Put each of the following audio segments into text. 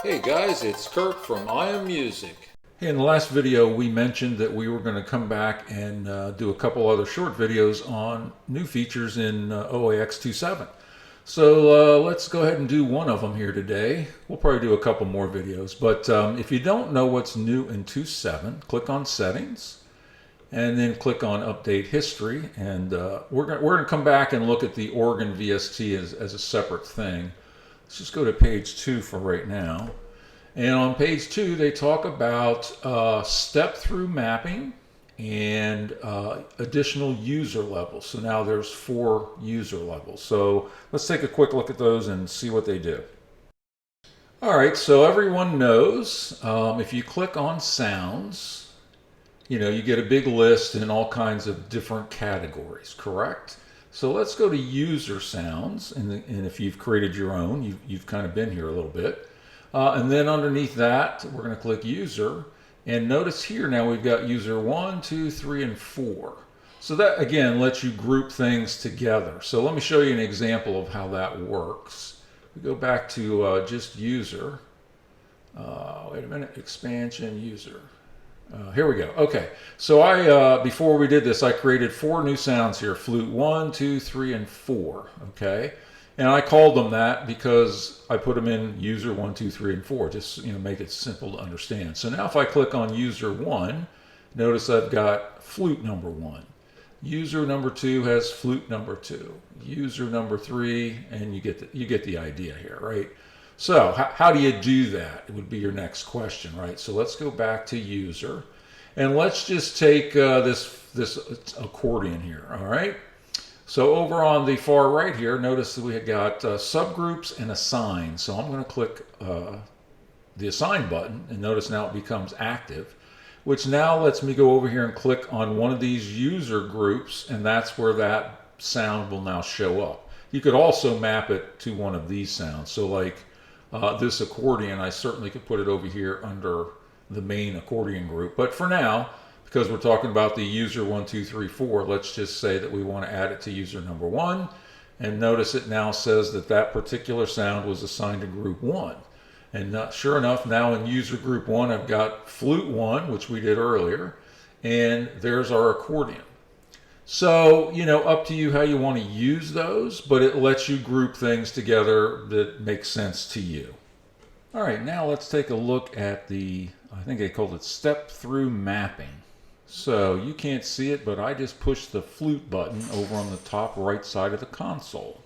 Hey guys, it's Kurt from I Am Music. Hey, in the last video we mentioned that we were going to come back and do a couple other short videos on new features in OAX 2.7. So let's go ahead and do one of them here today. We'll probably do a couple more videos, but if you don't know what's new in 2.7, click on Settings and then click on Update History, and we're going to come back and look at the organ VST as a separate thing. Let's just go to page 2 for right now. And on page 2, they talk about step-through mapping and additional user levels. So now there's 4 user levels. So let's take a quick look at those and see what they do. All right, so everyone knows if you click on sounds, you get a big list in all kinds of different categories, correct? So let's go to user sounds, and if you've created your own, you've kind of been here a little bit. And then underneath that, we're going to click user, and notice here now we've got user 1, 2, 3, and 4. So that again lets you group things together. So let me show you an example of how that works. We go back to just user. Wait a minute, expansion user. Here we go. Okay, so before we did this, I created 4 new sounds here: flute 1, 2, 3, and 4. Okay, and I called them that because I put them in user 1, 2, 3, and 4. Just make it simple to understand. So now if I click on user 1, notice I've got flute number 1. User number 2 has flute number 2. User number 3, and you get the idea here, right? So how do you do that? It would be your next question, right? So let's go back to user, and let's just take this accordion here, all right? So over on the far right here, notice that we had got subgroups and assign. So I'm going to click the assign button, and notice now it becomes active, which now lets me go over here and click on one of these user groups, and that's where that sound will now show up. You could also map it to one of these sounds. So like this accordion, I certainly could put it over here under the main accordion group. But for now, because we're talking about the user 1, 2, 3, 4, let's just say that we want to add it to user number 1. And notice it now says that that particular sound was assigned to group 1. And sure enough, now in user group 1, I've got flute 1, which we did earlier. And there's our accordion. So, up to you how you want to use those, but it lets you group things together that make sense to you. All right, now let's take a look at I think they called it step-through mapping. So you can't see it, but I just pushed the flute button over on the top right side of the console.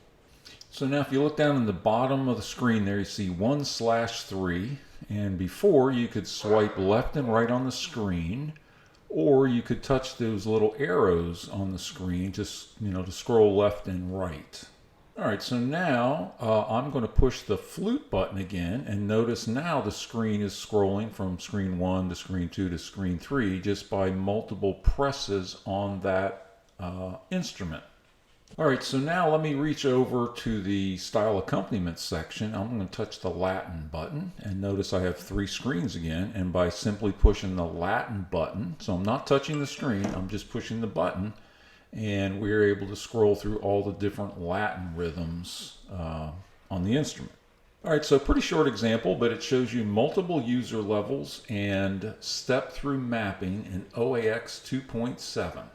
So now if you look down in the bottom of the screen there, you see 1/3, and before you could swipe left and right on the screen, or you could touch those little arrows on the screen just to scroll left and right. All right, so now I'm going to push the flute button again, and notice now the screen is scrolling from screen 1 to screen 2 to screen 3 just by multiple presses on that instrument. All right, so now let me reach over to the style accompaniment section. I'm going to touch the Latin button, and notice I have 3 screens again, and by simply pushing the Latin button, so I'm not touching the screen, I'm just pushing the button, and we're able to scroll through all the different Latin rhythms on the instrument. All right, so pretty short example, but it shows you multiple user levels and step-through mapping in OAX 2.7.